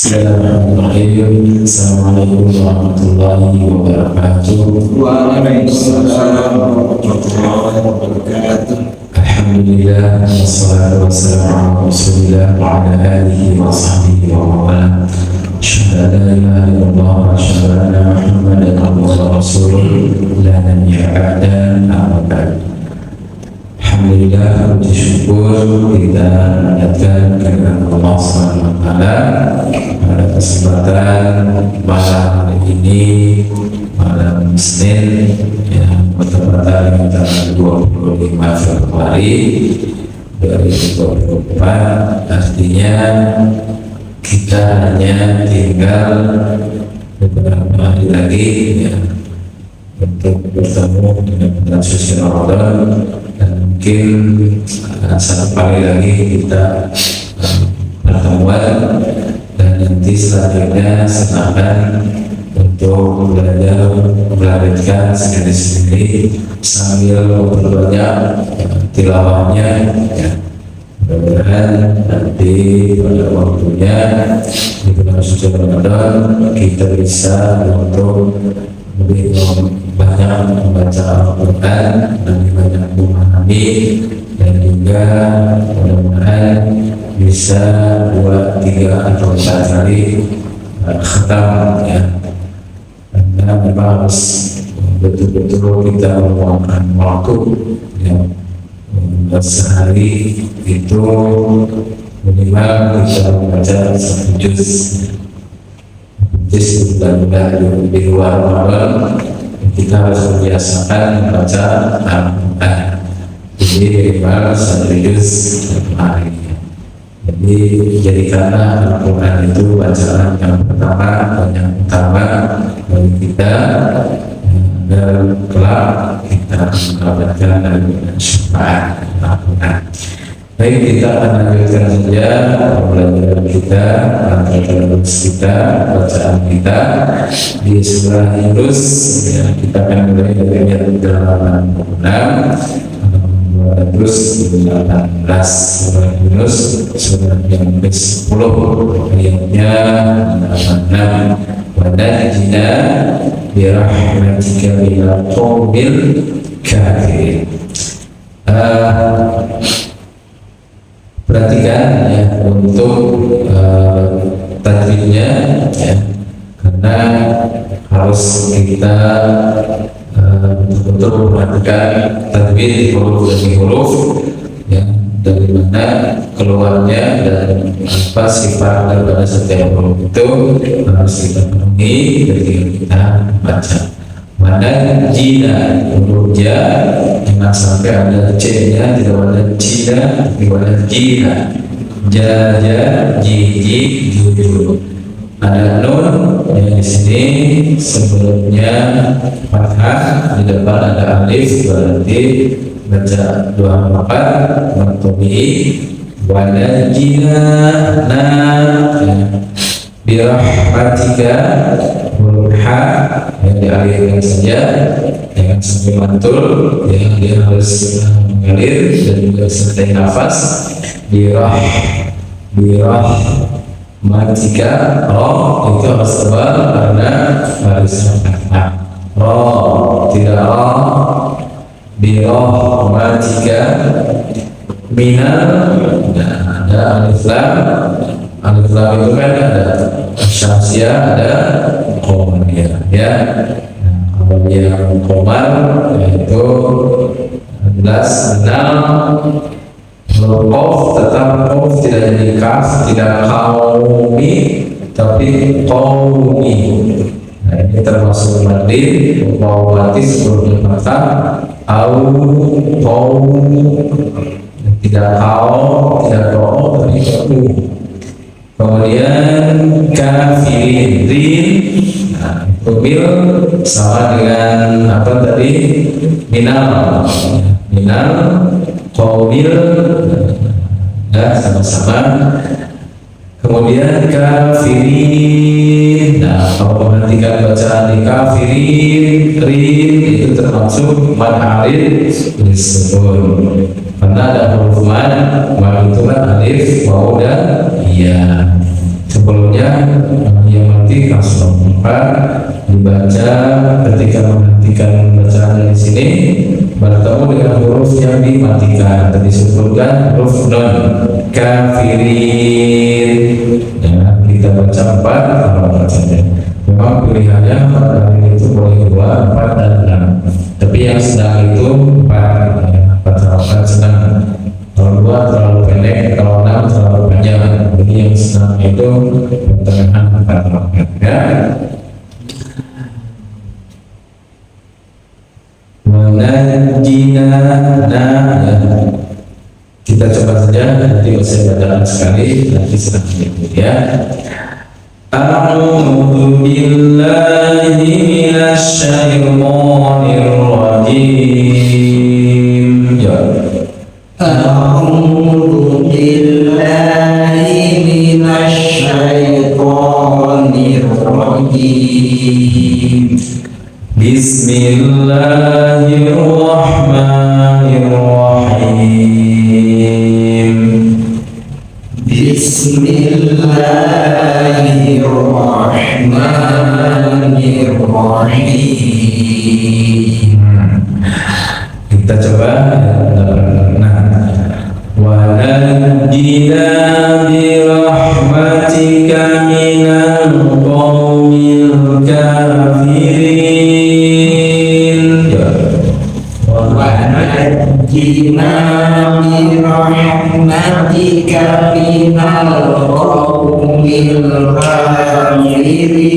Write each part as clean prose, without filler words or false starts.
Bismillahirrahmanirrahim. Assalamualaikum warahmatullahi wabarakatuh. Waalaikumsalam warahmatullahi wabarakatuh. Alhamdulillah, wassalatu wassalamu ala rasulillah wa ala alihi wa sahbihi wa mawala. Asyhadu an la ilaha illallah wa asyhadu anna Muhammadan abduhu wa rasuluh la nabiyya ba'da, amma ba'd. Alhamdulillah, puji syukur kita panjatkan kehadirat Allah SWT pada kesempatan malam hari ini, malam Senin yang bertepatan tanggal 25 Februari 2024. Artinya kita hanya tinggal beberapa hari lagi ya, untuk bertemu dengan bulan suci Ramadan, dan mungkin satu kali lagi kita pertemuan, dan nanti selanjutnya silakan untuk belajar melanjutkan sendiri-sendiri sambil memperbanyak tilawahnya ya. Mudah-mudahan nanti pada waktunya di bulan suci Ramadan kita bisa untuk lebih banyak membaca Al-Quran, lebih banyak memahami, dan juga mudah-mudahan bisa 2, 3, atau 4 kali khatam ya. Karena memang harus betul-betul kita meluangkan waktu ya. Sehari itu minimal kita membaca 1 juz. Dan di luar Ramadan kita harus membiasakan membaca Al-Quran. Jadi minimal 1 juz hari. Jadi jadikanlah Al-Quran itu bacaan yang pertama dan yang utama bagi kita, agar kelak kita mendapatkan dengan syafaat Al-Quran. Baik, kita akan lanjutkan saja pembelajaran kita, terus kita bacaan kita di surah Yunus ya. Kita akan mulai dari ayat 86 terus 18 surah Yunus, surah yang ke-10 ayatnya 86. Wa najina bi rahmatika minal qaumil kafirin. Perhatikan ya untuk tajwidnya ya, karena harus kita betul-betul memperhatikan tajwid huruf demi huruf ya, dari mana keluarnya dan apa sifat daripada setiap huruf itu harus kita penuhi ketika kita baca. Mana jina huruf ja, jangan sampai ada c-nya, tidak ada jina, tidak ada jina, ja, ji, ju. Ada nun yang di sini sebelumnya fathah, di depan ada alif, berarti baca 2 harakat bertubi. Wana jina na birahmatika huruf ha yang dialirkan saja, jangan sampai mantul ya, dia harus mengalir dan juga sertai nafas. Birahmatika, roh itu harus tebal karena barisnya fathah. Roh tidak roh. Birahmatika minal, nah, ada alif lam. Alif lam itu kan ada syamsiah, ada qamariyah ya. Nah, kalau yang qamar yaitu 11 6. Qaf tetap qaf, tidak jadi kaf, tidak qaumi tapi qaumi. Nah, ini termasuk madin mati sebelum fathah au qaum, tidak qaum, tidak qaum tapi qaum. Kemudian kafirin, nah, mil sama dengan apa tadi, minal qaumil ya, sama-sama. Kemudian kafirin, nah kalau perhatikan bacaan di kafirin, rin itu termasuk mad alif disebut karena ada huruf mad itu kan alif, waw dan iya. Sebelumnya maka dibaca ketika menghentikan bacaan di sini bertemu dengan huruf yang dimatikan. Tadi disebutkan huruf non kafirin. Ya, kita baca 4 harakat saja. Memang pilihannya pada hari itu boleh 2, 4 dan 6. Tapi yang sedang itu 4, ya, 4 harakat sedang. Kalau 2 terlalu pendek, kalau 6 terlalu panjang. Jadi yang sedang itu pertengahan 4 harakat. Ya. Menajina, ya. Kita coba saja, nanti saya bacakan sekali, nanti sedang mengikuti ya. A'udzu billahi minasy syaithanir rajim. Ya. A'udzu billahi minasy syaithanir rajim. Bismillahirrahmanirrahim. Bismillahirrahmanirrahim. Kita coba wa najjina bi rahmatika minal qaumil kafirin. Wa najjina bi rahmatika minal qaumil kafirin.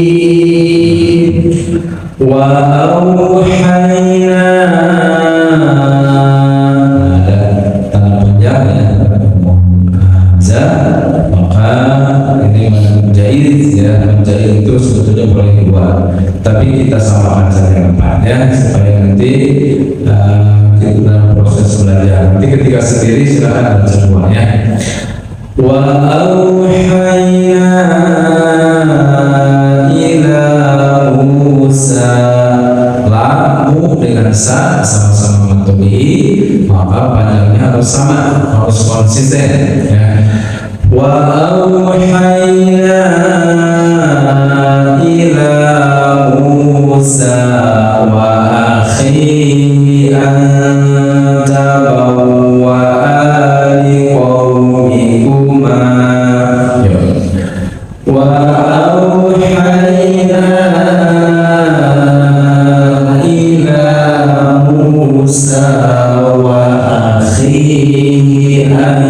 Wa auhayna, ada tanda panjang ya, maka ini menjahit ya, menjahit itu sebetulnya boleh 2, tapi kita samakan saja 4 ya, supaya nanti kita dalam proses belajar. Nanti ketika sendiri silakan baca semuanya. Wa auhayna ila Musa, lamu dengan sa sama-sama mentubi, maka panjangnya harus sama, harus konsisten ya. Wa auhayna ila Musa wa akhihi an tabawwa liqaumikuma. Wa auhayna ila Musa wa akhihi an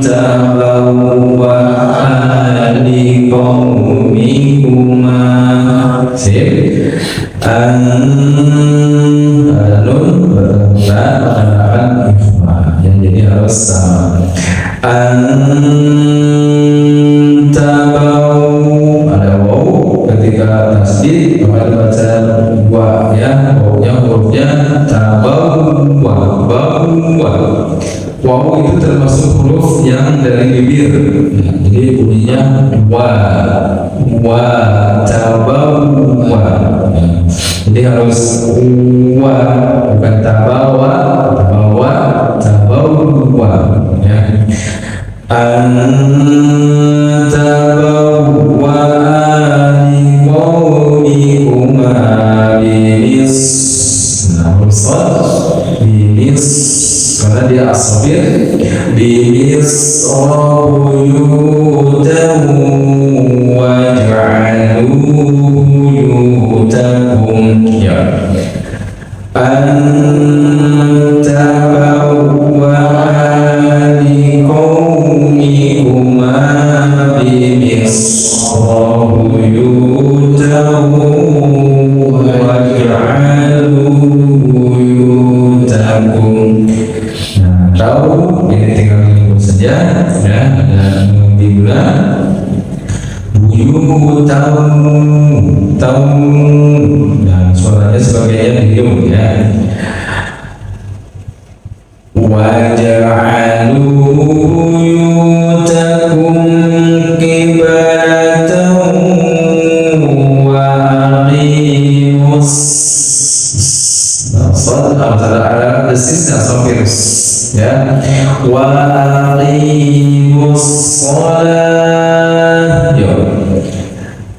tabawwa liqaumikuma. Sip. Nun menggunakan ikhfa yang jadi harus sama. Antabau, ada waw ketika tasdid maka dibaca wa ya, wawnya hurufnya tabau wa, waw itu termasuk huruf yang dari bibir ya, jadi bunyinya wa tabau wa ya. Jadi harus wa, bukan tabawa ya. Antabawwa liqaumikuma bimis, bimis karena dia asabir, bimis buyutahu waj'alu buyutakum ya. Antabawwa liqaumikuma bimis buyutahu waj'alu buyutakum. Nah, tahu ini tinggal menyebut saja ya, ada diulang buyutahu tahu. Nah, suaranya sebagainya hidung ya. Waj'alu buyutakum qiblatan wa aqimus antara desis dan sofirus ya. Wa aqimus shalah.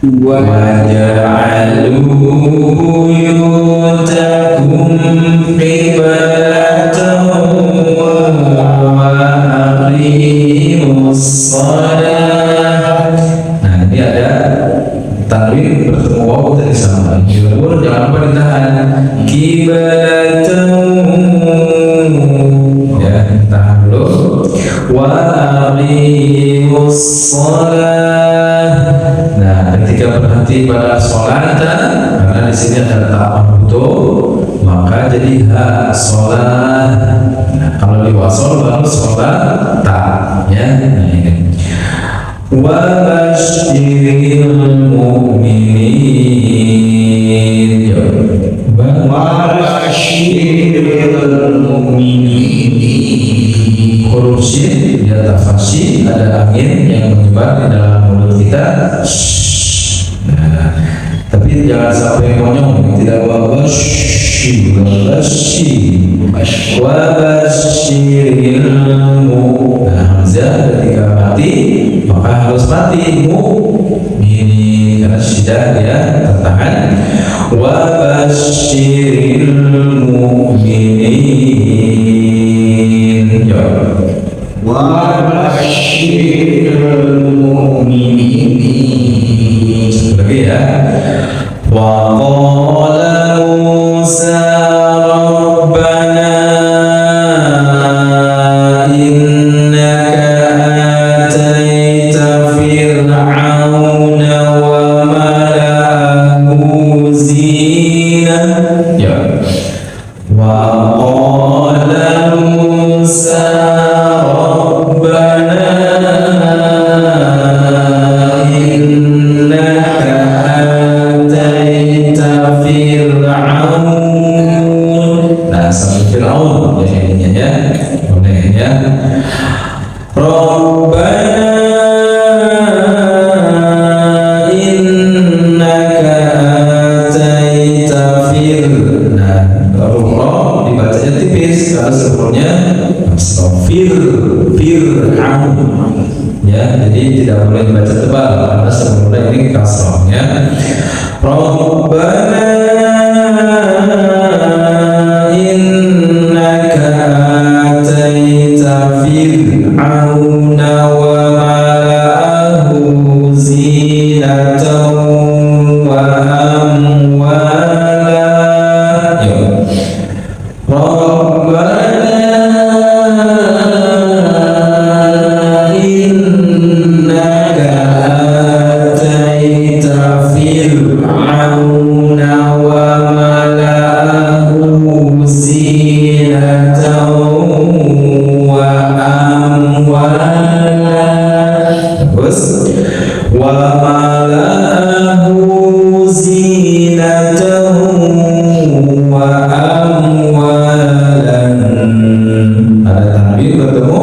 وَاجْعَلُوا بُيُوتَكُمْ قِبْلَةً وَأَقِيمُوا الصَّلَاةَ. Nah, ini ada tanwin bertemu waw tadi sama. Jumhur jangan lupa ditahan. Qiblatun, ya tahan dulu. Wa aqimus shalah. Nah, ketika berhenti pada sholat, karena di sini ada ta'am butuh, maka jadi ha sholat. Nah, kalau di wasol baru sholat ta, ya. Nah, ini. Wa basyiril mu'minin. Wa basyiril mu'minin. Huruf syin dia tafasyi, ada angin yang menyebar di dalam mulut kita. Nah, tapi jangan sampai monyong, tidak wabasyi, wabashiril mu. Nah, hamzah ketika mati maka harus mati mu ini karena syiddah dia tertahan. Wabashiril mu'minin. Ya. Wabashiril mu'minin. Lagi ya. Wa qala Musa rabbana innaka ataita fir'auna wa mala'ahu zinah. Ya. Wa qala Musa rabbana innaka ataita fir'aun. Nah, sampai Fir'aun ya, ya. Rabbana innaka ataita fir'aun. Nah, roh dibacanya tipis karena sebelumnya fir'aun. Ya, jadi tidak boleh dibaca tebal karena sebelumnya ini kasroh ya. Rabbana innaka ataita fir'auna wa mala'ahu zinatan wa amwala. Ya. Rabbana innaka ataita fir'auna wa mala'ahu zinatan wa amwala. Terus wa mala'ahu zinatan wa amwalan. Ada tanwin bertemu.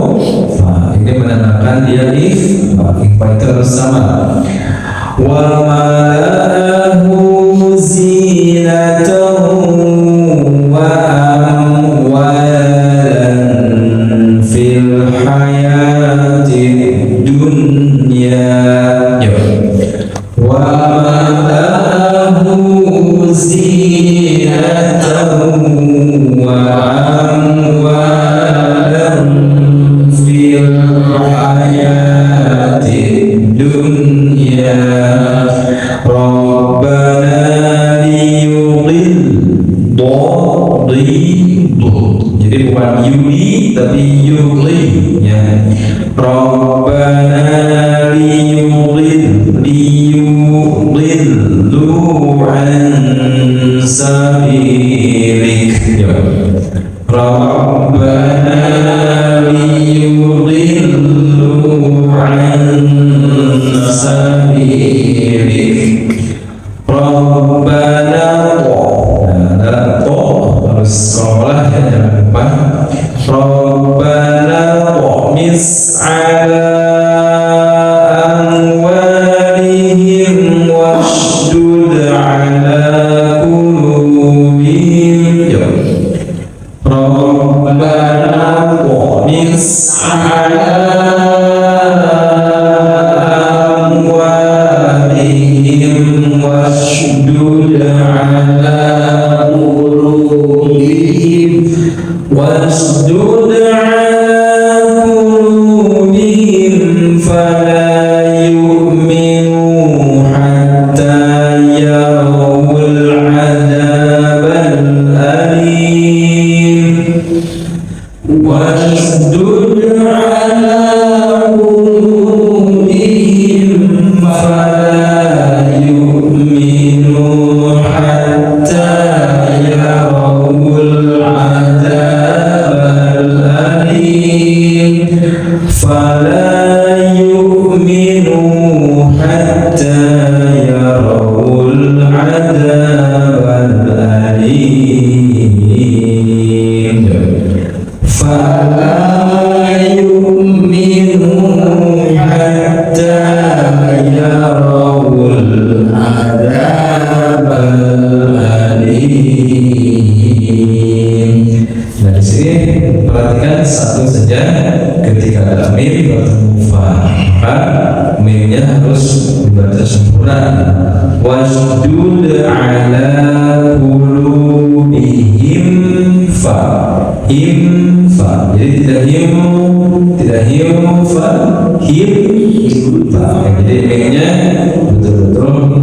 Nah, ini menandakan dia ikhfa itu harus sama. Wa mala'ahu zinatan wa amwalan fil hayatid dunya. Wa mala'ahu zinatan wa amwalan fil hayatid dunya. Rabbana liyudil jadi bukan yuli tapi yudil ya. Rabbana liyudillu an sabilik. Ya. Rabbana liyudillu an sabilik. Rabbana harus sekolah ya, jangan lupa. Rabbana mis ala amwalihim washdud ala qulubihim. Rabbana mis ala amwalihim hatta yarawul adzabal alim. Fala yu'minu hatta yarawul adzabal alim. Nah, di sini perhatikan satu saja, ketika ada mim bertemu fa, maka mimnya harus dibaca sempurna. Wasdud ala qulubihim fa, him fa. Jadi tidak him fa, him fa. Jadi mimnya betul-betul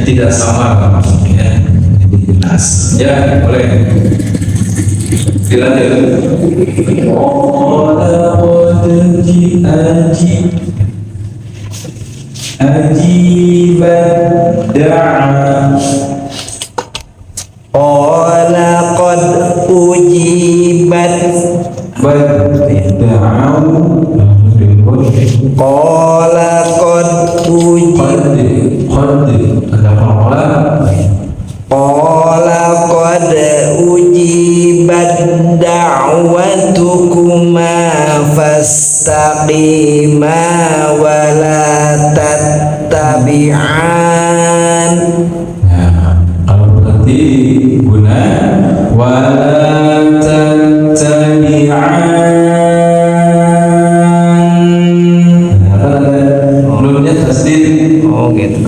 tidak sama maksudnya. Jadi jelas. Ya, boleh. Dilanjut. Ajibat da'a. Qala qad ujibat. Qala qad ujibat. Qala qad ujibat da'watukuma fastaqima wa la tattabi'an. Nah, kalau berarti guna wala tattabi'an. Nah, kan ada nunnya tasdid. Oh gitu.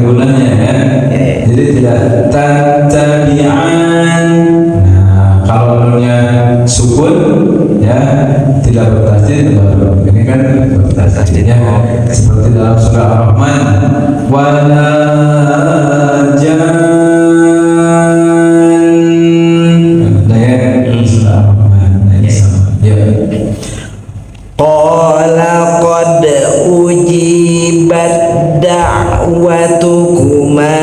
Gunanya ya. Jadi tidak tattabi'an. Nah, kalau nunnya sukun ya tidak bertasdid. Ini kan bertasdidnya seperti dalam surah Ar-Rahman, wala jan. Surah Ar-Rahman ini sama. Ya. Qala qad ujibat da'watukuma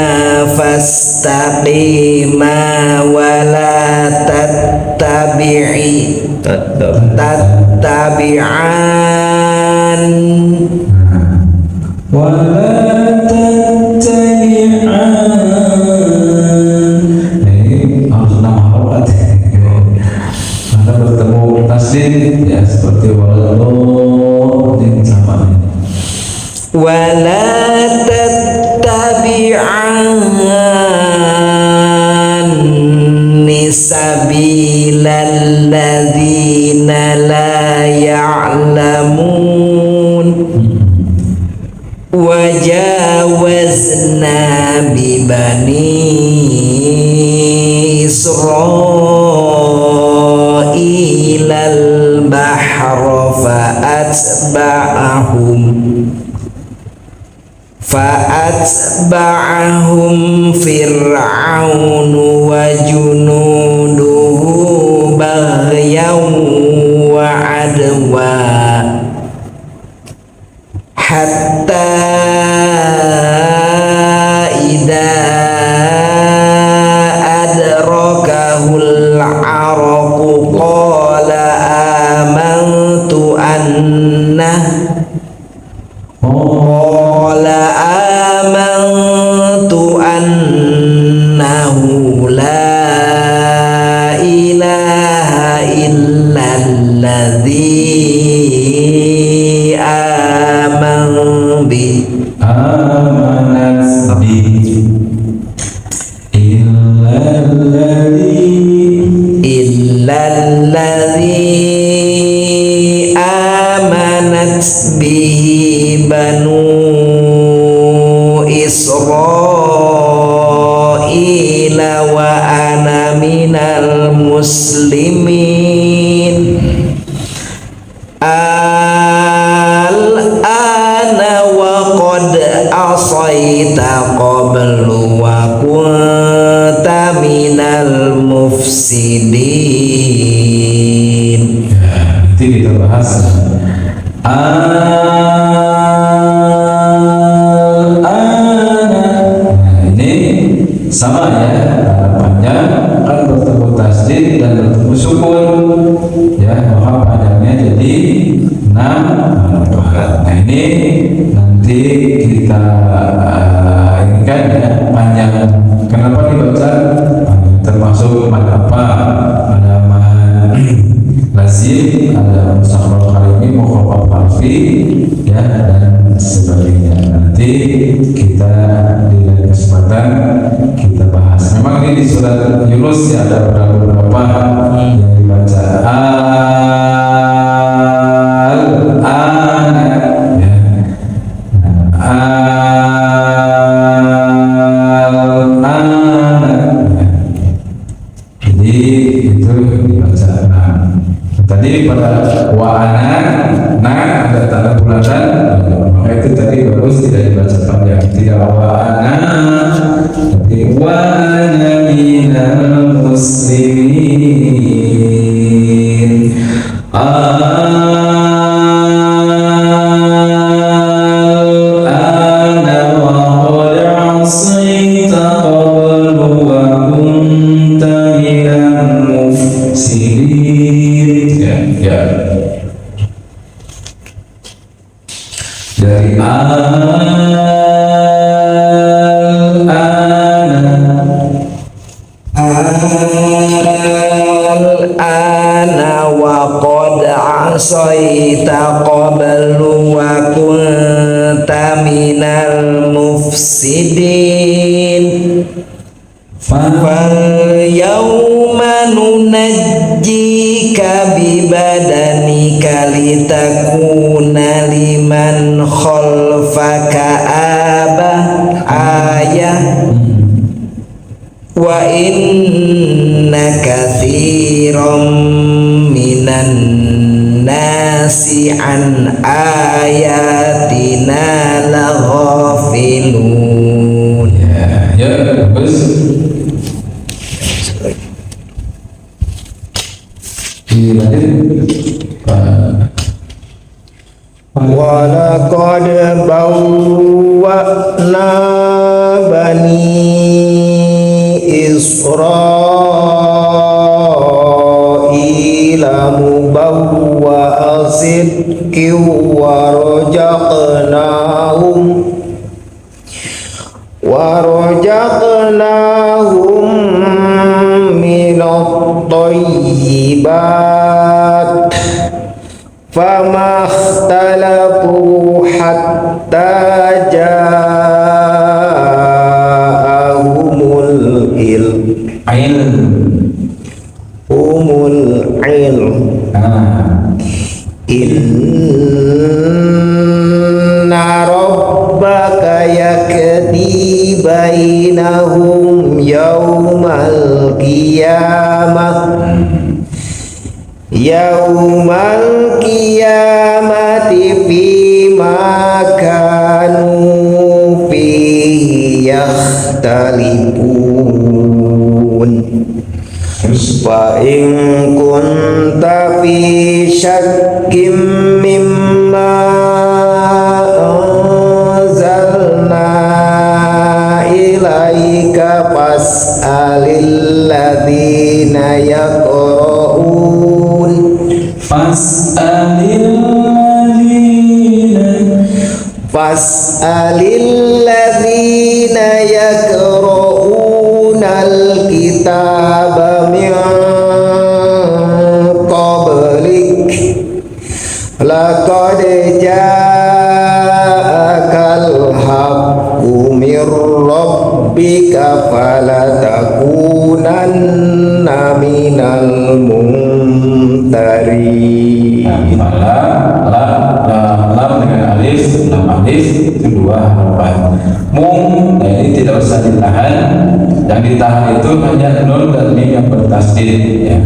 fastaqima wa la tattabi'an. Wala tattabi'an. Ini harus 6 harokat. Maka bertemu tasdid ya seperti walallah, ini sama. Wala tattabi'anni sabilal ladzina la ya'lamun. Wajawazna bi bani Israila al-bahra fa'atba'ahum fir'aun wa junuduhu baghyan wa adwa hatta idza adrakahul araqu qala amantu annahu la ilaha illalladzi amanat bi illalladzi amanat bihi banu Israila wa ana minal muslimin. Al-ana wa qad asaita qablu wa kunta minal mufsidin. Nanti kita bahas. Sama ya, harapannya kan bertemu tasdid dan bertemu sukun ya, maka panjangnya jadi menjadi 6 rokaat. Nah ini nanti kita ini kan ya, panjang. Kenapa dibaca panjang? Termasuk mana apa? Ada lazim, ada mustaqbal karimi, mukhafaf harfi, ya dan sebagainya. Nanti kita di lain kesempatan kita bahas. Memang ini di surat Yunus ya ada beberapa yang dibaca al-ana, ya. Al-ana, jadi itu dibaca. Tadi pada wa'ana, nah ada tanda bulatan, maka itu tadi bagus tidak dibaca panjang, tidak wa'ana, tapi wa'ana minal muslimin. Al-ana wa qad asayta qablu wa kunta minal mufsidin. Ya. Dari al-ana wa qad asaita qablu wa kunta minal mufsidin. Fal yawma nunajjika bi badanika litakuna liman khalfaka ayah wa inna katsiran minan nasi an ayatina laghafilun. Ya, bagus. Walaqad bawwa'na bani Israila mubawwa'a sidqin wa rajaqnahum minat thayyibat fama ikhtalafu hatta ja'ahumul ilm. Inna rabbaka yakdi bainahum yawmal qiyamati fima kanu fihi yakhtalifun. Fa in kunta fi syakkim mimma anzalna ilaika fas'alil ladzina yaqra'un yaqra'unal kitaba min qablik laqad ja'akal haqqu min rabbika falatakunanna minal mumtarin. Lam dengan alif, itu dua harapan. Ini tidak usah ditahan. Yang ditahan itu hanya nun dan mim yang bertasdid, ya.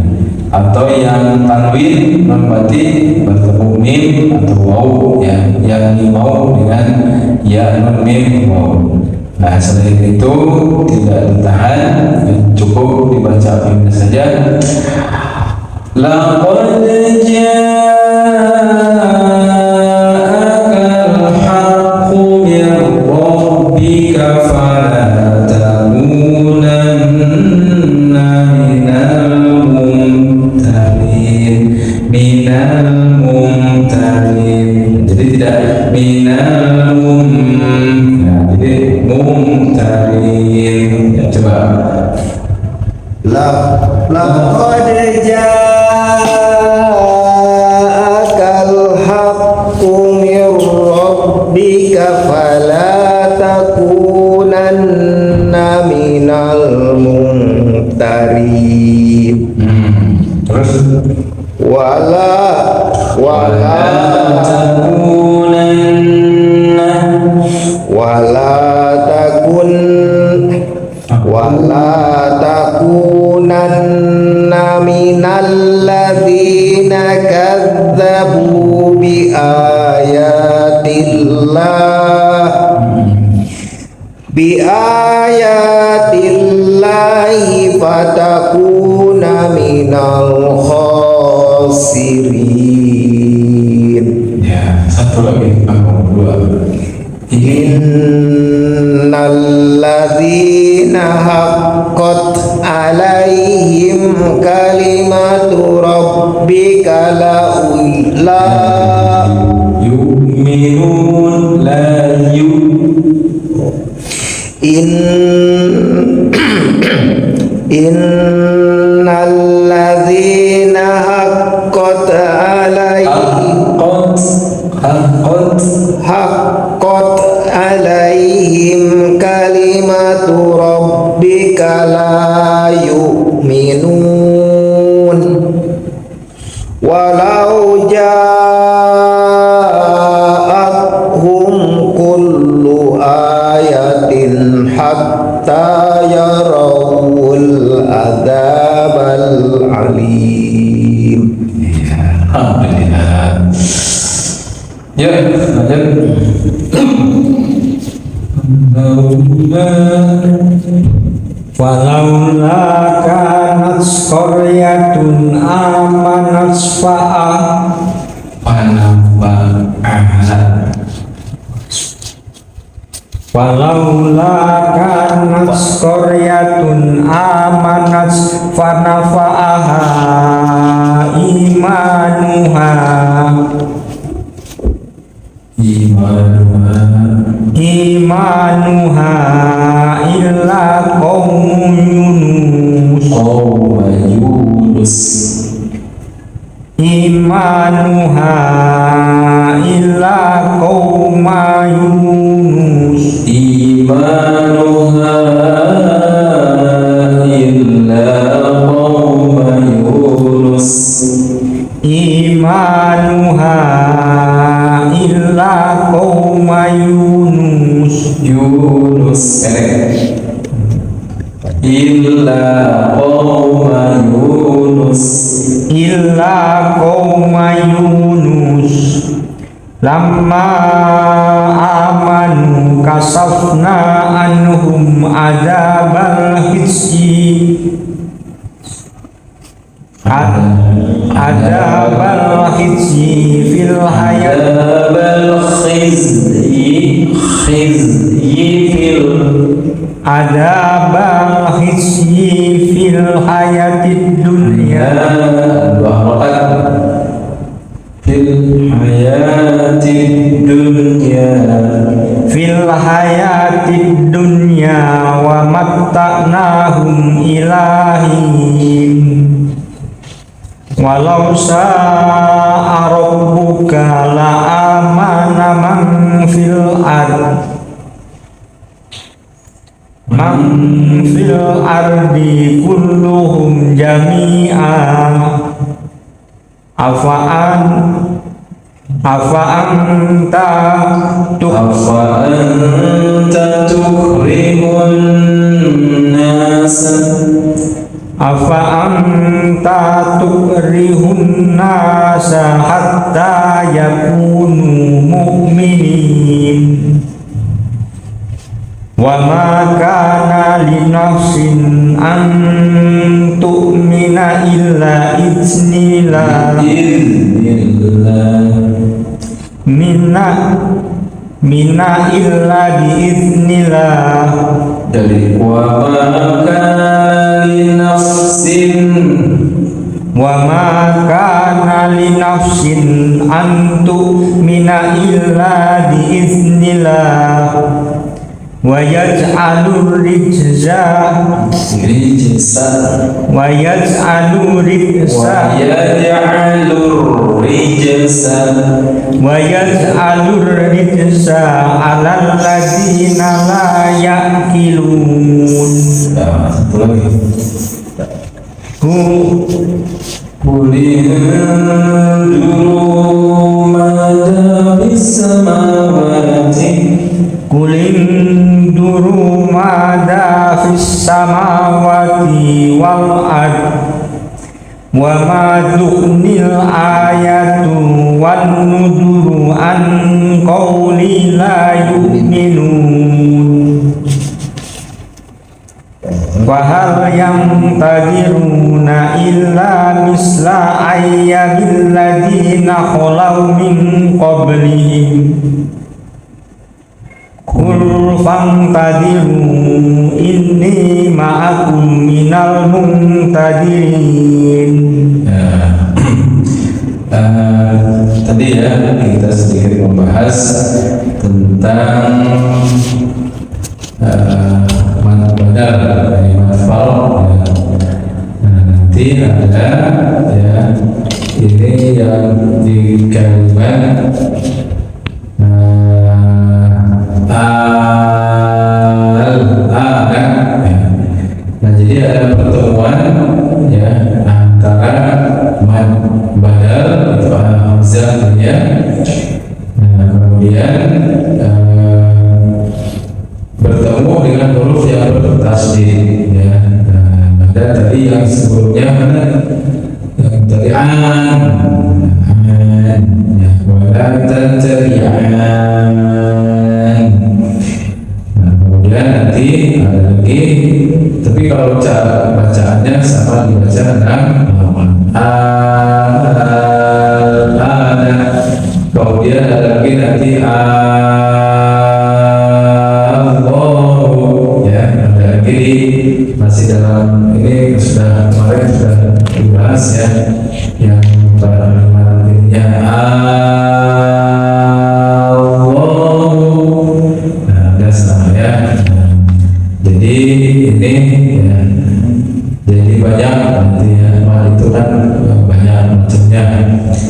Atau yang tanwin nun mati bertemu mim atau waw, ya. Yang mau dengan ya nun mim waw. Nah selain itu tidak ditahan, cukup dibaca mimnya saja. Laqad ja'akal haqqu min rabbika fala takunanna minal mumtarin. mumtarin. Jadi tidak minal jadi mumtarin. Ya, coba. Laqad ja'akal haqqu mir rabbika fala takunanna minal mumtarin. Terus Wala takunanna takunanna minal ladzina kadzdzabu bi ayatillahi fatakuna minal khasirin. ya, satu lagi aku dua. Innal ladzina haqqat alaihim kalimatu rabbika la Yu'minun la innal ladzina haqqat alaihim haqqat alaihim kalimatu rabbika la yu'minun walau ja'athum kullu ayatin hatta yarawul adzabal alim. Alhamdulillah. Ya, lanjut. Walaula kanat qaryatun amanat Walaula kanat qaryatun amanat fanafa'aha imanuha illa qaum Yunus imanuha illa qaum Yunus imanuha illa qauma Yunus imanuha illa qauma Yunus illa qauma Yunus lamma amanu kasafna anhum adzabal khizyi fil hayat adzabal khizyi fil hayatid dunya fil hayatid dunya wa matta'nahum ilahin walau sa'a rabbuka la amana man fil ardi kulluhum jami'a afa anta tukrimun nasa hatta yakunu mu'minin wa ma kana li nafsin an tu'mina illa idznillah minna illa biiznillah dari wa ma kana li nafsin wa ma kana li nafsin an tu'mina illa bi iznillah wa yaj'alur rijza wa yaj'alur rijza alal ladzina la ya'qilun. Satu lagi. Qul induru madza fis samawati Qul induru madza fis samawati wal ard wa ma tuqnil ayatu wan nuduru an qawli la yu'minun wa hal yantadiruna illa misla ayyabil ladina khalaw min qablihim Qul fantadiru inni ma'akum minal muntadirin. Tadi ya kita sedikit membahas tentang mana badal, mana fal. Nanti ada ya ini yang di kalimat nah jadi ada pertemuan ya antara mad badal itu hamzah ya. Nah, kemudian bertemu dengan huruf yang bertasydid ya. Nah, ada tadi yang sebelumnya mana yang tadi ya wala tattabi'an. Kemudian nanti ada lagi, tapi kalau cara bacaannya sama dibaca dengan ada. Kemudian ada lagi nanti Allah ya, ada lagi masih dalam ini sudah kemarin sudah dibahas ya yang kalimat intinya jadi ini ya, jadi banyak nanti ya, itu kan banyak macamnya,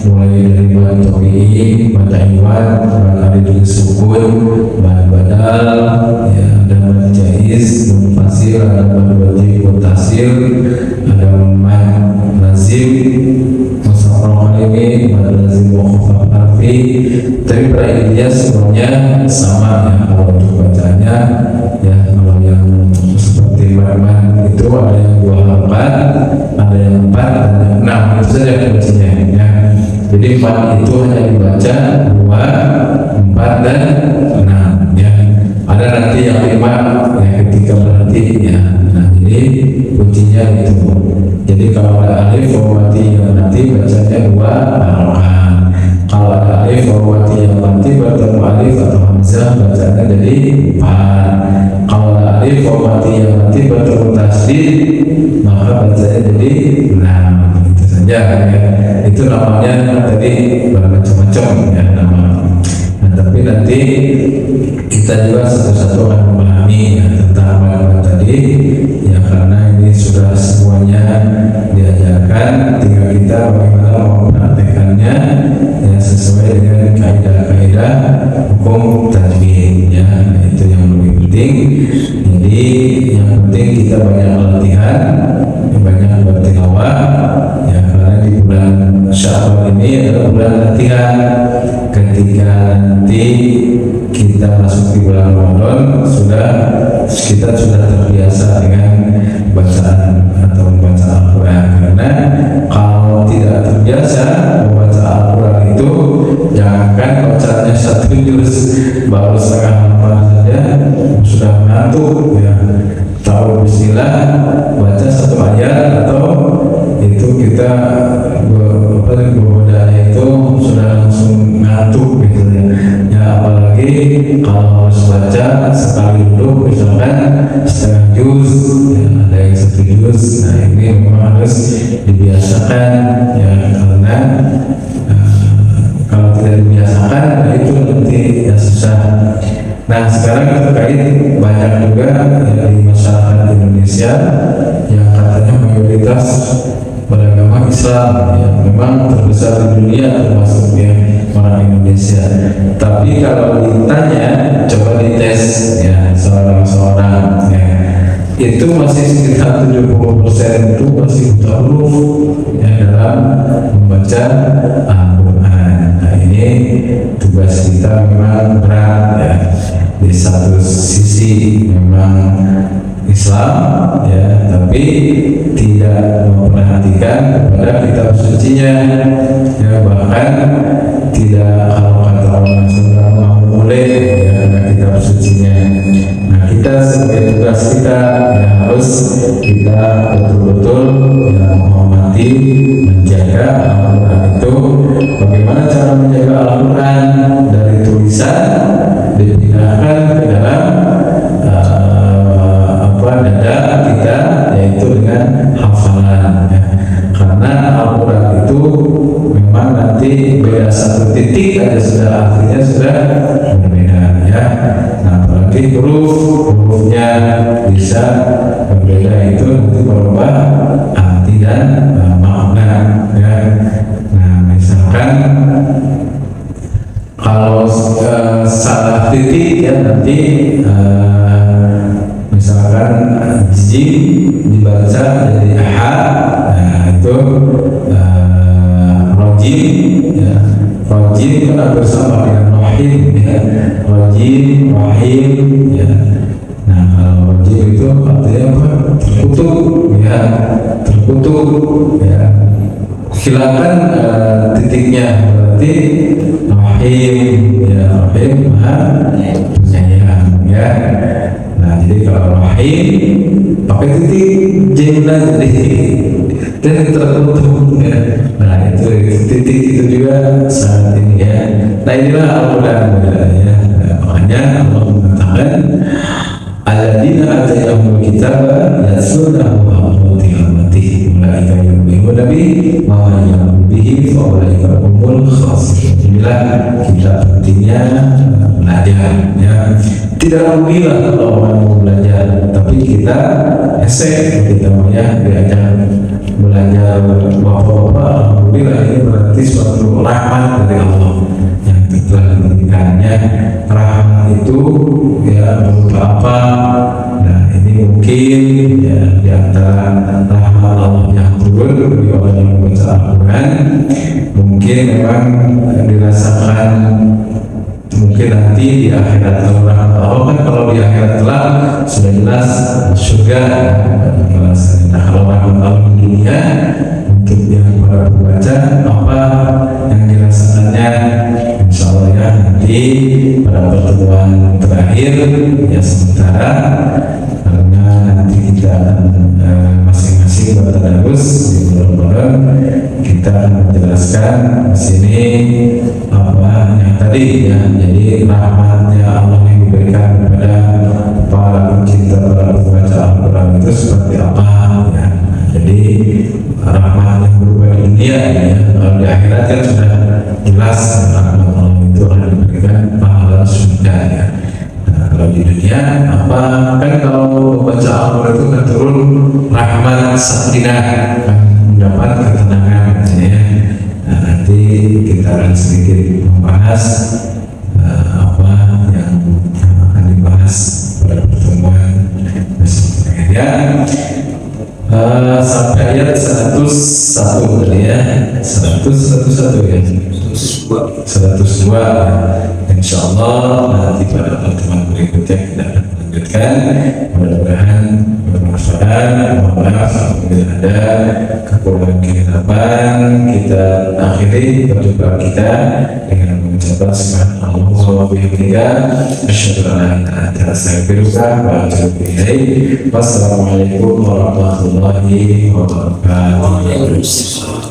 mulai dari bahan to'i, bahan iwan, bahan alif sukun, bahan badal, ya, ada bahan jaiz, bahan fasir, ada bahan wajib, bahan tasir, ada bahan lazim, musafar ini, bahan lazim, mukhafaf harfi. Tapi pada intinya semuanya sama ya, kalau untuk bacanya ya, kalau yang seperti bahan itu ada yang 2 halaman, ada yang 4, ada yang 6, itu saja bacanya ya. Jadi 4 itu hanya dibaca 2, 4 dan 6 ya. Ada nanti yang 5 ya ketika berhenti ya. Nah, jadi kuncinya itu. Jadi kalau ada alif wawati yang nanti bacanya 2 harokat. Kalau ada alif wawati yang nanti bertemu alif atau hamzah bacanya jadi 4. Kalau ada alif wawati yang nanti bertemu tasydid maka bacanya jadi 6. Itu saja ya. Itu namanya tadi bermacam-macam ya nama. Nah, tapi nanti kita juga satu-satu akan memahami ya, tentang apa tadi ya, karena ini sudah semuanya diajarkan, tinggal kita bagaimana mempraktekannya ya sesuai dengan kaidah-kaidah hukum tajwid ya. Nah, itu yang lebih penting. Jadi yang penting kita banyak latihan, banyak bertilawah ya, karena di bulan Syawal ini adalah bulan latihan. Ketika nanti kita masuk di bulan Ramadan, kita sudah terbiasa dengan bacaan atau membaca Al-Quran. Karena kalau tidak terbiasa membaca Al-Quran itu, jangankan bacaannya 1 juz, baru setengah halaman saja sudah mengantuk ya. Tahu bismillah, baca 1 ayat atau itu kita berbodanya itu sudah langsung ngantuk gitu ya. Ya apalagi kalau harus baca sekali dulu misalkan setengah juz, ya, ada yang 1 juz. Nah ini memang harus dibiasakan ya, karena kalau tidak dibiasakan nah itu nanti ya susah. Nah sekarang terkait banyak juga ya, di masyarakat Indonesia yang katanya mayoritas beragama Islam ya, memang terbesar di dunia termasuk ya, orang Indonesia. Tapi kalau ditanya, coba dites ya seorang-seorang ya, itu masih sekitar 70% itu masih buta huruf ya, dalam membaca Al-Quran. Nah ini tugas kita memang berat ya. Di satu sisi memang Islam ya, tapi tidak memperhatikan kepada kitab sucinya ya, bahkan tidak, kalau kata orang Sunda, boleh ya kitab sucinya. Nah kita sebagai tugas kita ya, harus kita betul-betul ya, menghormati, menjaga Al-Quran itu. Bagaimana cara menjaga Al-Quran? Dari tulisan dipindahkan ke dalam dada kita, yaitu dengan hafalan ya. Karena Al-Quran itu memang nanti beda 1 titik aja sudah artinya sudah berbeda ya. Nah apalagi hurufnya bisa berbeda, itu nanti berubah arti dan makna ya. Nah misalkan kalau salah titik ya, nanti misalkan jim dibaca jadi ha, nah itu rojim ya. Rojim kan hampir sama dengan rahim ya, rojim, rahim ya. Nah kalau rojim itu artinya apa? Terkutuk ya, terkutuk ya. Hilangkan titiknya, berarti rahim ya, rahim maha penyayang ya. Nah jadi kalau rahim pakai titik jimlah jadi dan tertutup ya. Nah itu titik itu juga saat ini ya. Nah inilah Al-Quran ya. Makanya Allah mengatakan alladzina atainahumul kitaba yatlunahu haqqa tilawatihi ulaika yu'minuna bihi wa man ya'mal bihi fa ulaika humul khasirun. Inilah kita pentingnya belajar ya. Tidak rugilah kalau orang mau belajar, tapi kita esek kita ya diajak belajar bapak-bapak. Alhamdulillah ini berarti suatu rahmat dari Allah yang telah diberikannya. Rahmat itu ya berupa apa? Nah ini mungkin ya di antara rahmat Allah yang turun bagi orang yang membaca Al-Quran, mungkin memang dirasakan mungkin nanti di akhirat. Kalau rahmat Allah kan kalau di akhirat telah sudah jelas surga. Nah kalau rahmat Allah di dunia untuk yang para pembaca apa yang dirasakannya, insya Allah ya nanti pada pertemuan terakhir ya sementara, karena nanti kita masing-masing bertadarus di bulan-bulan kita akan menjelaskan di sini apa yang tadi ya. Jadi rahmatnya Allah yang diberikan kepada para pencinta, para pembaca Al-Quran itu seperti apa ya. Jadi rahmat yang berubah di dunia ya, kalau di akhirat kan sudah jelas rahmat Allah itu akan diberikan pahala surga ya. Nah, kalau di dunia apa, kan kalau membaca Al-Quran itu kan turun rahmat sakinah, kan mendapat ketenangan ya. Nah, nanti kita akan sedikit membahas apa yang akan dibahas pada pertemuan besok ya. Sampai ayat 101 tadi ya, 101 ya, 102 insya Allah nanti pada pertemuan berikutnya kita akan melanjutkan. Mudah-mudahan bermanfaat. Mohon maaf apabila ada kekurangan kehilafan. Kita akhiri perjumpaan kita dengan mengucapkan subhanallah wa bihamdihi asyhadu an la ilaha illa anta astaghfiruka wa atubu ilaik. Wassalamualaikum warahmatullahi wabarakatuh.